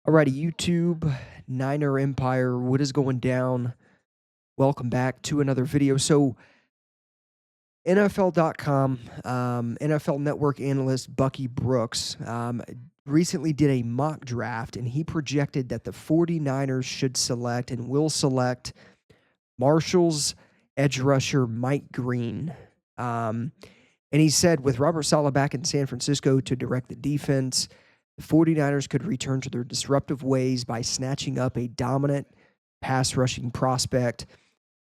Alrighty, YouTube, Niner Empire, what is going down? Welcome back to another video. So, NFL.com, NFL Network analyst Bucky Brooks recently did a mock draft, and he projected that the 49ers should select and will select Marshall's edge rusher Mike Green. And he said with Robert Saleh back in San Francisco to direct the defense, the 49ers could return to their disruptive ways by snatching up a dominant pass rushing prospect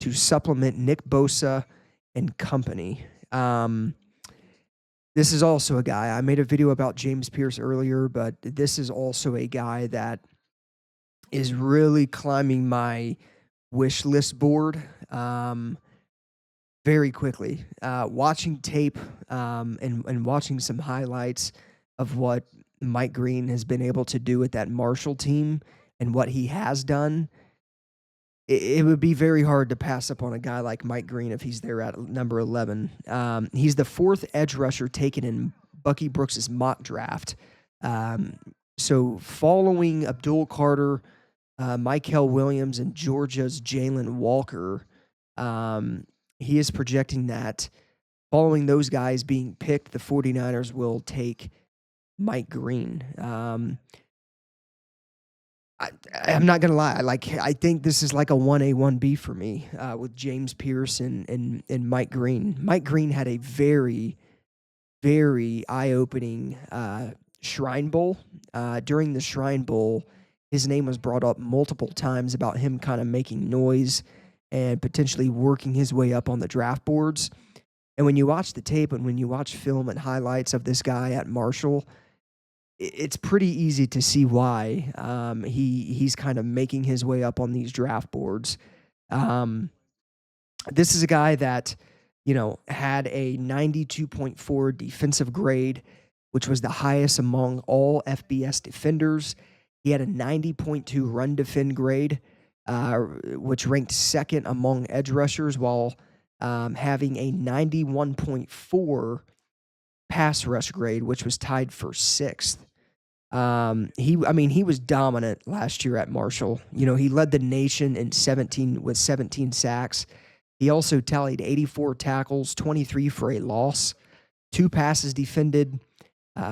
to supplement Nick Bosa and company. This is also a guy, I made a video about James Pierce earlier, but this is also a guy that is really climbing my wish list board very quickly. Watching tape and watching some highlights of what Mike Green has been able to do with that Marshall team and what he has done, it would be very hard to pass up on a guy like Mike Green if he's there at number 11. He's the fourth edge rusher taken in Bucky Brooks' mock draft. So following Abdul Carter, Mykel Williams, and Georgia's Jalen Walker, he is projecting that following those guys being picked, the 49ers will take Mike Green. I'm not gonna lie. I think this is like a 1A, 1B for me with James Pierce and Mike Green. Mike Green had a very, very eye-opening Shrine Bowl. During the Shrine Bowl, his name was brought up multiple times about him kind of making noise and potentially working his way up on the draft boards. And when you watch the tape and when you watch film and highlights of this guy at Marshall, it's pretty easy to see why he's kind of making his way up on these draft boards. This is a guy that, had a 92.4 defensive grade, which was the highest among all FBS defenders. He had a 90.2 run defend grade, which ranked second among edge rushers, while having a 91.4 pass rush grade, which was tied for sixth. He was dominant last year at Marshall. He led the nation in 17 sacks. He also tallied 84 tackles, 23 for a loss, 2 passes defended,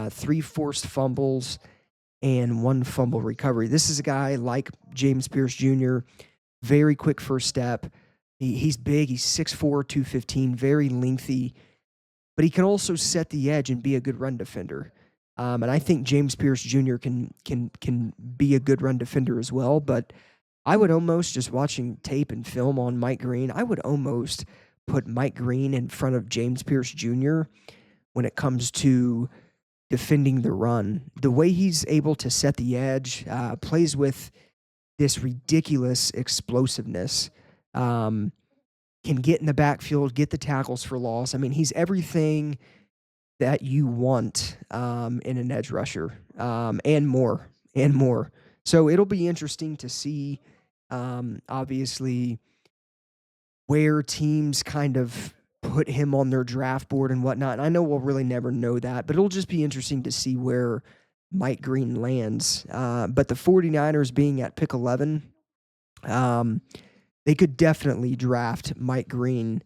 3 forced fumbles, and 1 fumble recovery. This is a guy like James Pierce Jr., very quick first step. He's big. He's 6'4", 215, very lengthy, but he can also set the edge and be a good run defender. And I think James Pierce Jr. can be a good run defender as well. But I would almost, just watching tape and film on Mike Green, I would almost put Mike Green in front of James Pierce Jr. when it comes to defending the run. The way he's able to set the edge, plays with this ridiculous explosiveness, can get in the backfield, get the tackles for loss. I mean, he's everything that you want in an edge rusher, and more. So it'll be interesting to see, obviously, where teams kind of put him on their draft board and whatnot. And I know we'll really never know that, but it'll just be interesting to see where Mike Green lands. But the 49ers being at pick 11, they could definitely draft Mike Green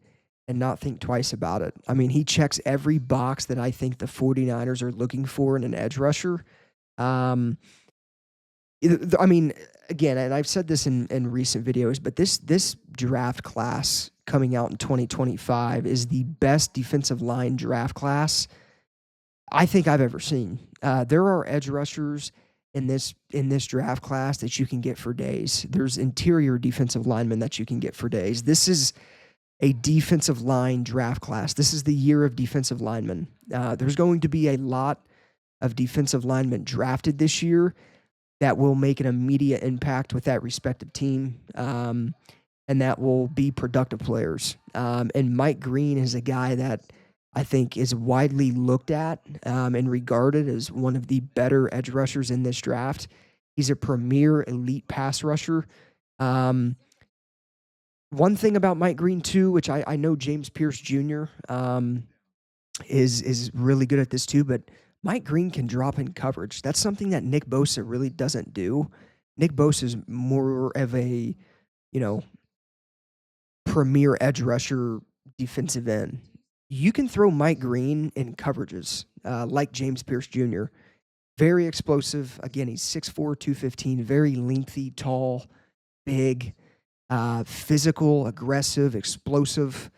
and not think twice about it. I mean, he checks every box that I think the 49ers are looking for in an edge rusher. I mean, again, and I've said this in recent videos, but this draft class coming out in 2025 is the best defensive line draft class I think I've ever seen. There are edge rushers in this draft class that you can get for days. There's interior defensive linemen that you can get for days. This is a defensive line draft class. This is the year of defensive linemen. There's going to be a lot of defensive linemen drafted this year that will make an immediate impact with that respective team, and that will be productive players. And Mike Green is a guy that I think is widely looked at and regarded as one of the better edge rushers in this draft. He's a premier elite pass rusher. One thing about Mike Green, too, which I know James Pierce Jr. Is really good at this, too, but Mike Green can drop in coverage. That's something that Nick Bosa really doesn't do. Nick Bosa is more of a, you know, premier edge rusher defensive end. You can throw Mike Green in coverages like James Pierce Jr. Very explosive. Again, he's 6'4", 215, very lengthy, tall, big, physical, aggressive, explosive.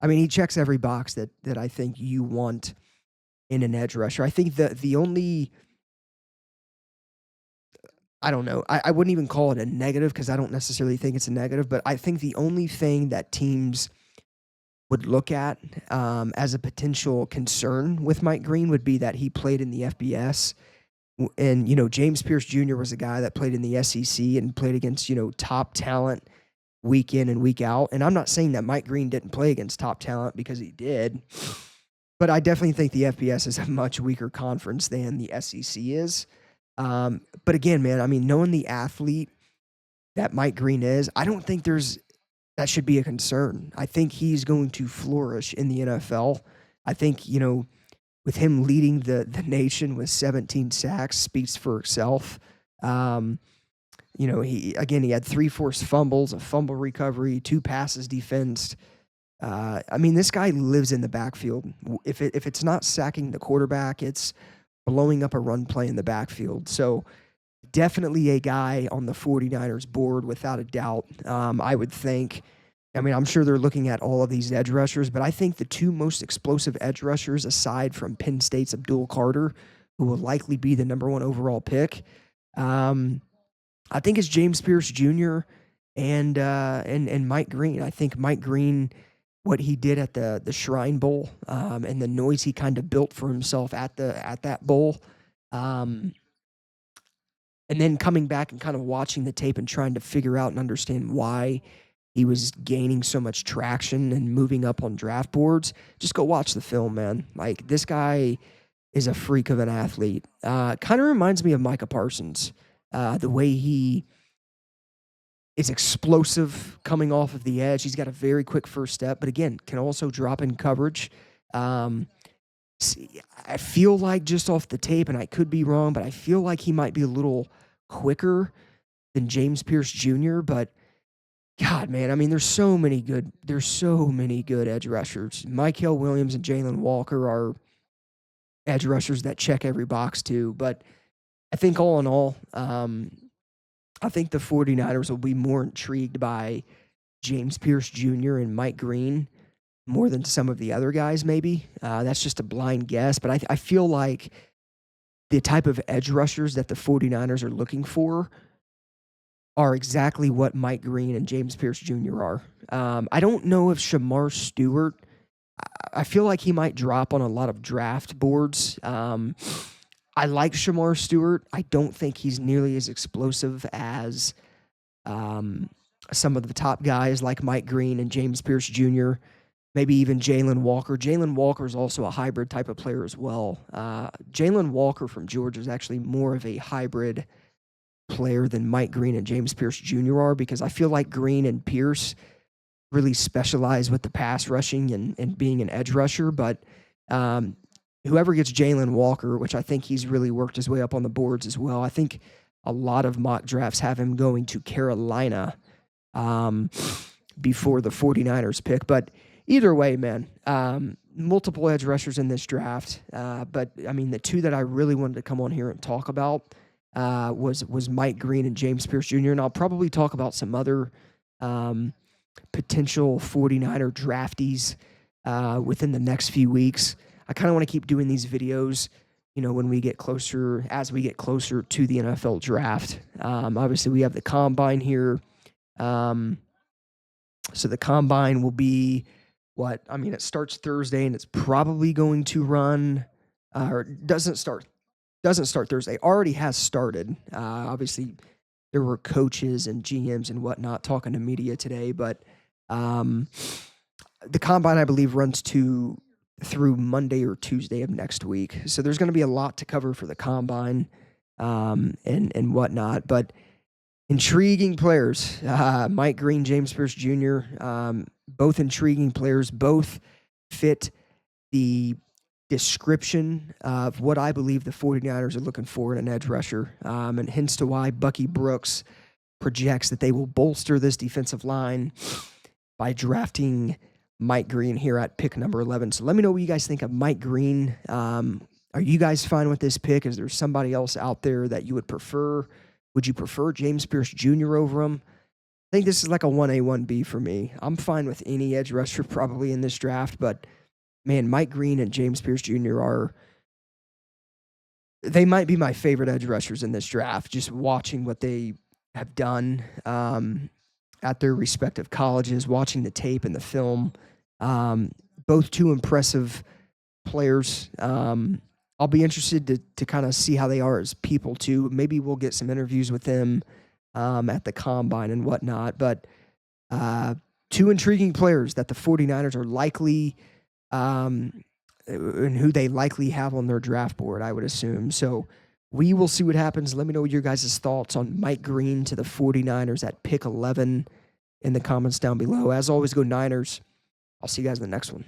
I mean, he checks every box that I think you want in an edge rusher. I think the only, I don't know, I wouldn't even call it a negative because I don't necessarily think it's a negative, but I think the only thing that teams would look at as a potential concern with Mike Green would be that he played in the FBS. And, James Pierce Jr. was a guy that played in the SEC and played against, top talent week in and week out. And I'm not saying that Mike Green didn't play against top talent because he did, but I definitely think the FBS is a much weaker conference than the SEC is. But again, man, I mean, knowing the athlete that Mike Green is, I don't think that should be a concern. I think he's going to flourish in the NFL. I think, with him leading the nation with 17 sacks speaks for itself. He had 3 forced fumbles, a fumble recovery, 2 passes defensed. I mean, this guy lives in the backfield. If it's not sacking the quarterback, it's blowing up a run play in the backfield. So definitely a guy on the 49ers board without a doubt. I would think. I mean, I'm sure they're looking at all of these edge rushers, but I think the 2 most explosive edge rushers, aside from Penn State's Abdul Carter, who will likely be the number 1 overall pick, I think it's James Pierce Jr. and Mike Green. I think Mike Green, what he did at the Shrine Bowl, and the noise he kind of built for himself at that bowl, and then coming back and kind of watching the tape and trying to figure out and understand why he was gaining so much traction and moving up on draft boards. Just go watch the film, man. Like, this guy is a freak of an athlete. Kind of reminds me of Micah Parsons. The way he is explosive coming off of the edge. He's got a very quick first step, but again, can also drop in coverage. I feel like just off the tape, and I could be wrong, but I feel like he might be a little quicker than James Pierce Jr., but God, man, I mean, there's so many good edge rushers. Mykel Williams and Jalen Walker are edge rushers that check every box too. But I think all in all, I think the 49ers will be more intrigued by James Pierce Jr. and Mike Green more than some of the other guys maybe. That's just a blind guess. But I feel like the type of edge rushers that the 49ers are looking for are exactly what Mike Green and James Pierce Jr. are. I don't know if Shamar Stewart, I feel like he might drop on a lot of draft boards. I like Shamar Stewart. I don't think he's nearly as explosive as some of the top guys like Mike Green and James Pierce Jr., maybe even Jalen Walker. Jalen Walker is also a hybrid type of player as well. Jalen Walker from Georgia is actually more of a hybrid player than Mike Green and James Pierce Jr. are, because I feel like Green and Pierce really specialize with the pass rushing and being an edge rusher. But whoever gets Jalen Walker, which I think he's really worked his way up on the boards as well. I think a lot of mock drafts have him going to Carolina before the 49ers pick. But either way, man, multiple edge rushers in this draft. But, I mean, the 2 that I really wanted to come on here and talk about was Mike Green and James Pierce Jr. And I'll probably talk about some other potential 49er draftees within the next few weeks. I kind of want to keep doing these videos, when we get closer, as we get closer to the NFL draft. Obviously, we have the Combine here. So the Combine will be it starts Thursday, and it's probably going to run, or doesn't start Thursday. Already has started. Obviously, there were coaches and GMs and whatnot talking to media today, but the Combine, I believe, runs through Monday or Tuesday of next week. So there's going to be a lot to cover for the Combine and whatnot. But intriguing players, Mike Green, James Pierce Jr., both intriguing players, both fit the description of what I believe the 49ers are looking for in an edge rusher, and hence to why Bucky Brooks projects that they will bolster this defensive line by drafting Mike Green here at pick number 11. So let me know what you guys think of Mike Green. Are you guys fine with this pick? Is there somebody else out there that you would prefer? Would you prefer James Pierce Jr. over him? I think this is like a 1A, 1B for me. I'm fine with any edge rusher probably in this draft, but man, Mike Green and James Pierce Jr. They might be my favorite edge rushers in this draft, just watching what they have done at their respective colleges, watching the tape and the film. Both two impressive players. I'll be interested to kind of see how they are as people too. Maybe we'll get some interviews with them at the combine and whatnot. But two intriguing players that the 49ers are likely and who they likely have on their draft board, I would assume. So we will see what happens. Let me know your guys' thoughts on Mike Green to the 49ers at pick 11 in the comments down below. As always, go Niners. I'll see you guys in the next one.